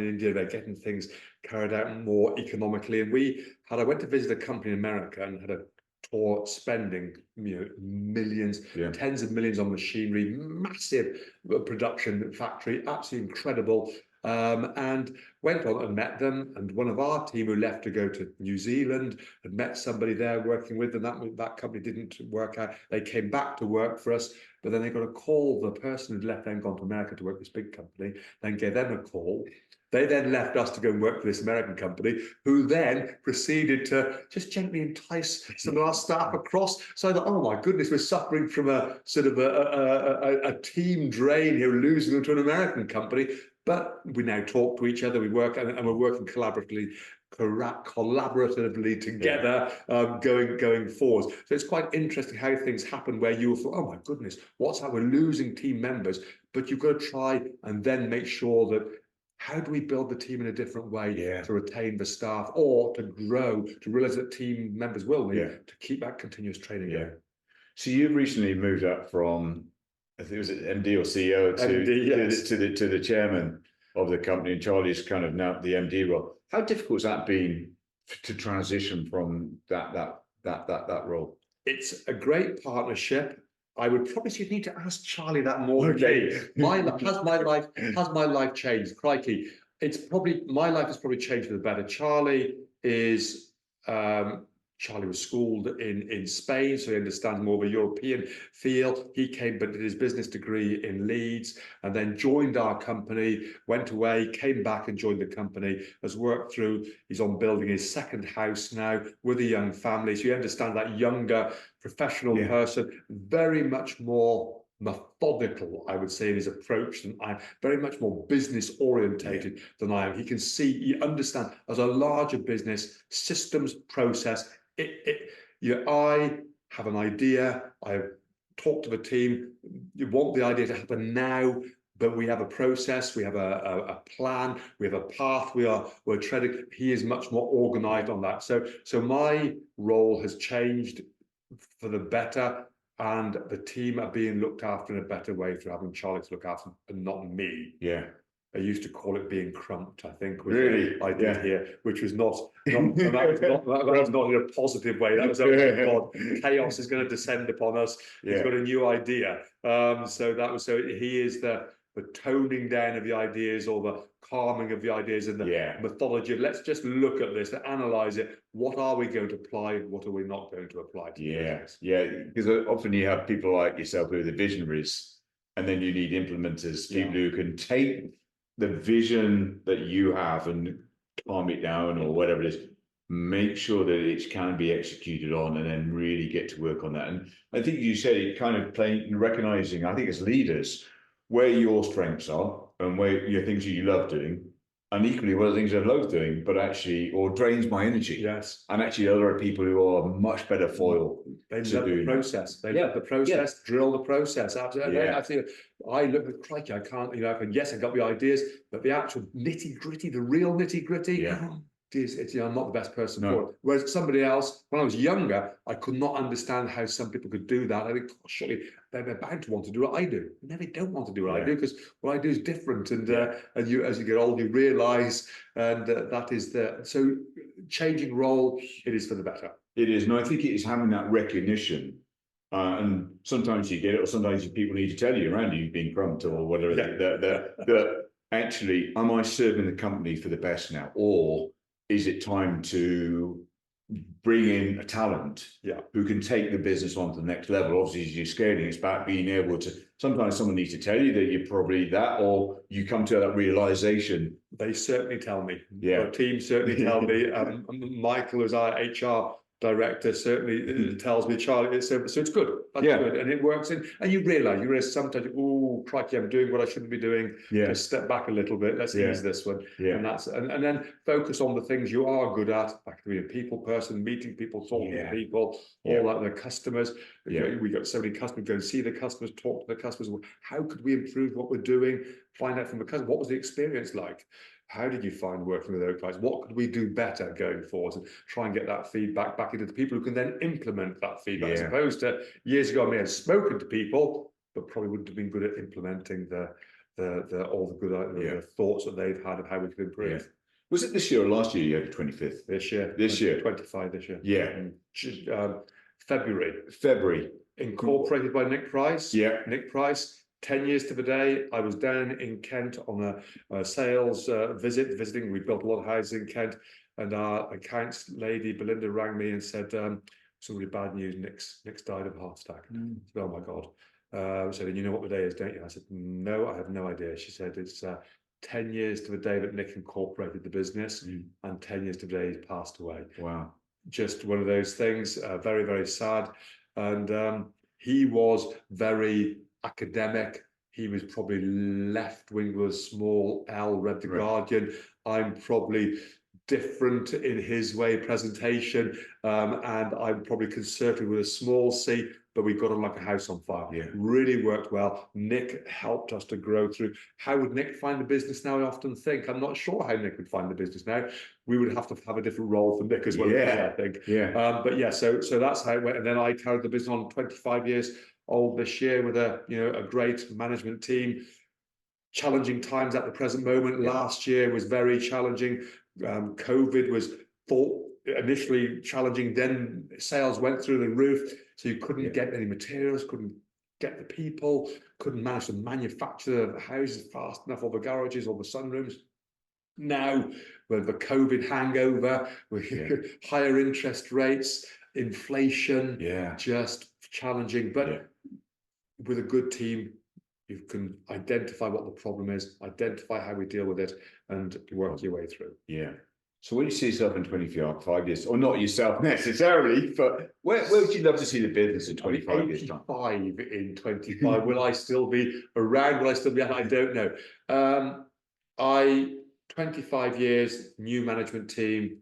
India. They're getting things carried out more economically. And I went to visit a company in America and had a tour, spending millions, tens of millions on machinery, massive production factory, absolutely incredible. And went on and met them, and one of our team who left to go to New Zealand had met somebody there working with them. That company didn't work out. They came back to work for us, but then they got a call. The person who'd left then gone to America to work for this big company, then gave them a call. They then left us to go and work for this American company, who then proceeded to just gently entice some of our staff across. So I thought, oh my goodness, we're suffering from a sort of a team drain here, losing them to an American company. But we now talk to each other. We work and we're working collaboratively together, going forwards. So it's quite interesting how things happen where you thought, oh my goodness, what's that? We're losing team members, but you've got to try and then make sure that how do we build the team in a different way to retain the staff or to grow, to realize that team members will need to keep that continuous training going. So you've recently moved up from, I think it was MD or CEO to the chairman of the company, and Charlie's kind of now the MD role. How difficult has that been to transition from that role? It's a great partnership. I would probably say you need to ask Charlie that more. Okay. Has my life changed? Crikey. My life has probably changed for the better. Charlie was schooled in Spain, so he understands more of a European feel. He came but did his business degree in Leeds and then joined our company, went away, came back and joined the company, has worked through, he's on building his second house now with a young family. So you understand that younger professional person, very much more methodical, I would say, in his approach than I am, very much more business orientated than I am. He understands as a larger business, systems, process. I have an idea. I talk to the team. You want the idea to happen now, but we have a process. We have a plan. We have a path. We're treading. He is much more organised on that. So my role has changed for the better, and the team are being looked after in a better way through having Charlie to look after and not me. Yeah. I used to call it being crumped, I think. Really? I did here, which was not in a positive way. That was, oh God, chaos is going to descend upon us. He's got a new idea. So he is the toning down of the ideas or the calming of the ideas and the methodology. Let's just look at this, analyze it. What are we going to apply? What are we not going to apply to? Because often you have people like yourself who are the visionaries, and then you need implementers, people who can take the vision that you have and calm it down or whatever it is, make sure that it can be executed on, and then really get to work on that. And I think you said it kind of playing, recognizing, I think as leaders, where your strengths are and where your things that you love doing, and equally what are the things I love doing, but actually, or drains my energy. Yes. And actually, there are people who are much better foil. They love the process. They love the process. Drill the process. Absolutely. Yeah. I look at crikey. I can't. Yes, I got the ideas, but the actual nitty gritty, the real nitty gritty. Yeah. I'm not the best person No. for it. Whereas somebody else, when I was younger, I could not understand how some people could do that. I think, surely they're bound to want to do what I do. No, they don't want to do what I do, because what I do is different. And as you get older, you realise, and that is so changing role. It is for the better. It is, and I think it is having that recognition. And sometimes you get it, or sometimes people need to tell you around you being crumped or whatever. That actually, am I serving the company for the best now, or is it time to bring in a talent who can take the business on to the next level? Obviously, as you're scaling, it's about being able to. Sometimes someone needs to tell you that you're probably that, or you come to that realization. They certainly tell me. Yeah, the team certainly tell me. Michael, who's our HR director, certainly tells me, Charlie, so it's good. That's good, and it works. And you realise sometimes, oh crikey, I'm doing what I shouldn't be doing. Just step back a little bit. Let's ease this one. And then focus on the things you are good at. Back to being a people person, meeting people, talking to people, all that. The customers. We got so many customers. Go and see the customers, talk to the customers. How could we improve what we're doing? Find out from the customer, what was the experience like? How did you find working with Oakwrights? What could we do better going forward? And try and get that feedback back into the people who can then implement that feedback, as opposed to years ago, I may have spoken to people, but probably wouldn't have been good at implementing all the good thoughts that they've had of how we could improve. Yeah. Was it this year or last year you had the 25th? This year. 25 this year. Yeah. February. Incorporated by Nick Price. Yeah. Nick Price. 10 years to the day, I was down in Kent on a sales visiting. We built a lot of houses in Kent, and our accounts lady, Belinda, rang me and said, some really bad news, Nick's died of a heart attack. I said, oh my God. So then you know what the day is, don't you? I said, no, I have no idea. She said, it's 10 years to the day that Nick incorporated the business, and 10 years to the day he's passed away. Wow. Just one of those things, very, very sad. And he was very academic. He was probably left wing with a small L, read the Guardian. I'm probably different in his way presentation, and I'm probably conservative with a small c, but we got on like a house on fire. Really worked well. Nick helped us to grow through. How would Nick find the business now? I often think, I'm not sure how Nick would find the business now. We would have to have a different role for Nick as well, I think. But so that's how it went. And then I carried the business on 25 years old this year with a great management team. Challenging times at the present moment. Last year was very challenging. COVID was thought initially challenging, then sales went through the roof, so you couldn't get any materials, couldn't get the people, couldn't manage to manufacture the houses fast enough, or the garages or the sunrooms. Now with the COVID hangover, with higher interest rates, inflation, just challenging, but with a good team, you can identify what the problem is, identify how we deal with it, and work your way through. So where do you see yourself in 25 years? Or not yourself necessarily, but where would you love to see the business in 25 years' time? 85 in 25. Will I still be around? Will I still be around? I don't know. 25 years, new management team.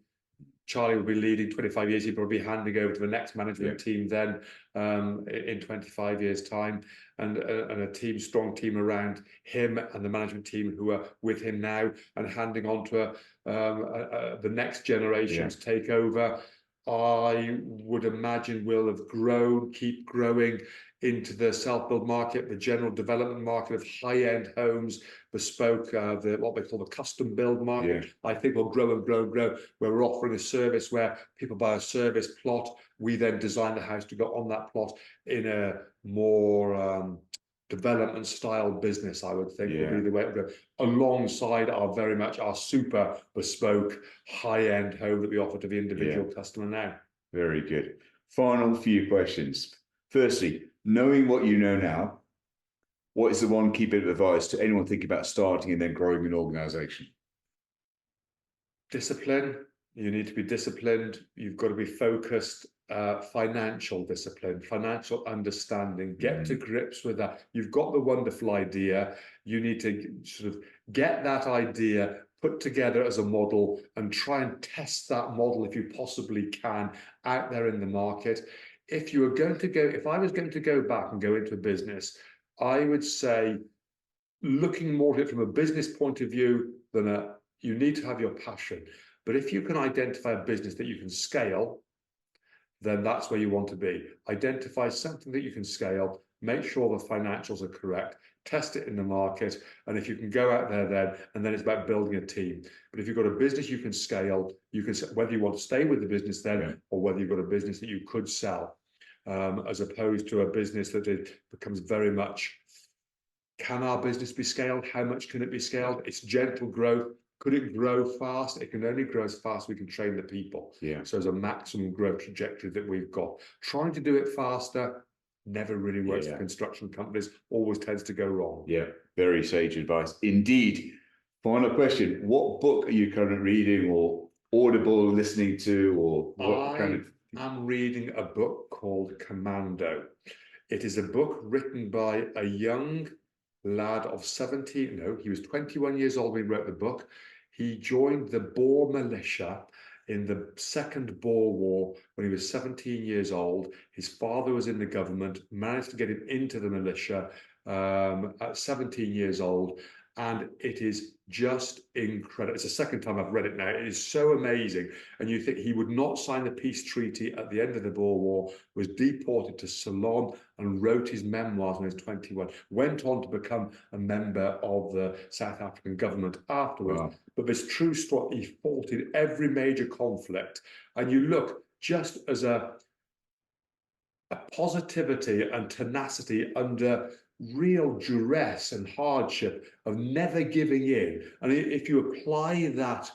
Charlie will be leading 25 years. He'll probably be handing over to the next management team then in 25 years' time, and a strong team around him and the management team who are with him now, and handing on to the next generations take over. I would imagine we'll have grown, keep growing into the self-build market, the general development market of high-end homes, bespoke, what they call the custom build market. I think we'll grow and grow and grow, where we're offering a service where people buy a service plot. We then design the house to go on that plot in a more development style business, I would think would be the way to go, alongside very much our super bespoke high-end home that we offer to the individual customer now. Very good. Final few questions. Firstly, knowing what you know now, what is the one key bit of advice to anyone thinking about starting and then growing an organization? Discipline, You need to be disciplined. You've got to be focused. Financial discipline, financial understanding. Get to grips with that. You've got the wonderful idea. You need to sort of get that idea put together as a model and try and test that model if you possibly can out there in the market. If you were going to go, if I was going to go back and go into a business, I would say, looking more at it from a business point of view than you need to have your passion. But if you can identify a business that you can scale, then that's where you want to be. Identify something that you can scale, make sure the financials are correct, test it in the market, and if you can go out there then it's about building a team. But if you've got a business you can scale, you can, whether you want to stay with the business then, or whether you've got a business that you could sell, as opposed to a business that it becomes very much, can our business be scaled? How much can it be scaled? It's gentle growth. Could it grow fast? It can only grow as fast as we can train the people. Yeah. So there's a maximum growth trajectory that we've got. Trying to do it faster never really works for construction companies, always tends to go wrong. Yeah, very sage advice. Indeed. Final question. What book are you currently reading or audible listening to, or what kind of... I'm reading a book called Commando. It is a book written by a young lad of 17, no, he was 21 years old when he wrote the book. He joined the Boer militia in the Second Boer War when he was 17 years old. His father was in the government, managed to get him into the militia at 17 years old. And it is just incredible. It's the second time I've read it now. It is so amazing. And you think he would not sign the peace treaty at the end of the Boer War, was deported to Ceylon and wrote his memoirs when he was 21, went on to become a member of the South African government afterwards. Wow. But this true story, he fought in every major conflict. And you look, just as a positivity and tenacity under real duress and hardship of never giving in. And if you apply that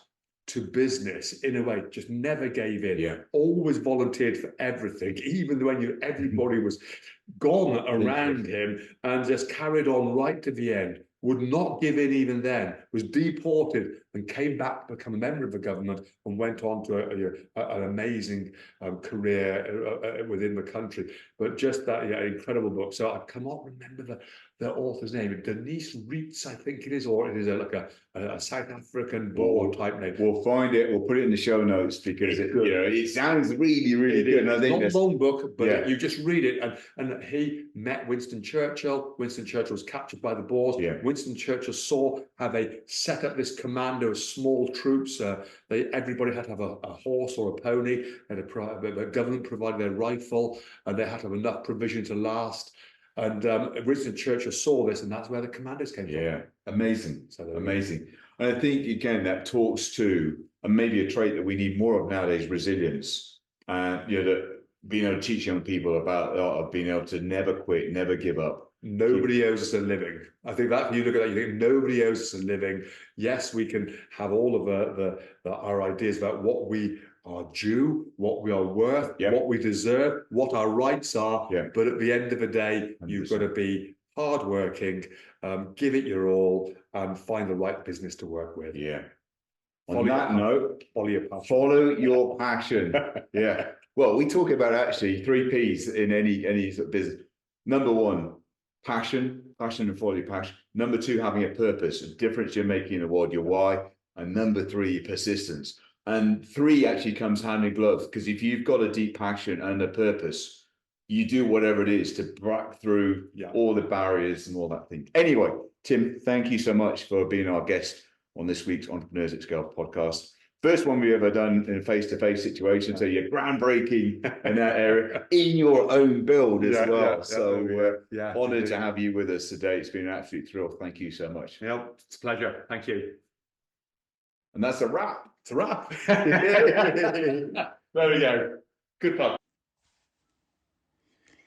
to business in a way, just never gave in, always volunteered for everything, even when everybody was gone around him, and just carried on right to the end, would not give in even then, was deported and came back to become a member of the government and went on to an amazing career within the country. But just that incredible book. So I cannot remember the author's name. Denise Reitz, I think it is, or it is like a South African Boer type name. We'll find it. We'll put it in the show notes because it sounds really, really good. And I think it's not a long book, but you just read it. And he met Winston Churchill. Winston Churchill was captured by the Boers. Winston Churchill saw how they set up this commando of small troops. Everybody had to have a horse or a pony. The government provided their rifle, and they had to have enough provision to last. And Winston Churchill saw this, and that's where the commandos came from. Yeah, amazing, amazing. And I think, again, that talks to, and maybe a trait that we need more of nowadays, resilience. That being able to teach young people about being able to never quit, never give up. Nobody owes us a living. I think that, you look at that, you think nobody owes us a living. Yes, we can have all of our ideas about what we are due, what we are worth, what we deserve, what our rights are. But at the end of the day, 100%. You've got to be hardworking, give it your all, and find the right business to work with. On that note, follow your passion. Follow your passion. Well, we talk about actually 3 P's in any sort of business. Number 1, passion and follow your passion. Number 2, having a purpose, a difference you're making in the world, your why. And number 3, persistence. And 3 actually comes hand in glove, because if you've got a deep passion and a purpose, you do whatever it is to break through all the barriers and all that thing. Anyway, Tim, thank you so much for being our guest on this week's Entrepreneurs at Scale podcast. First one we've ever done in a face-to-face situation. So you're groundbreaking in that area, in your own build as well. So honoured to have you with us today. It's been an absolute thrill. Thank you so much. It's a pleasure. Thank you. And that's a wrap. It's a wrap. There we go. Good fun.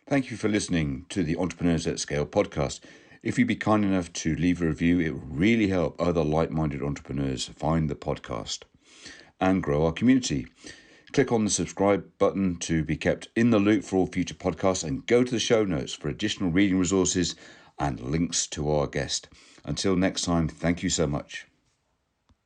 Thank you for listening to the Entrepreneurs at Scale podcast. If you'd be kind enough to leave a review, it would really help other like-minded entrepreneurs find the podcast and grow our community. Click on the subscribe button to be kept in the loop for all future podcasts, and go to the show notes for additional reading resources and links to our guest. Until next time, thank you so much.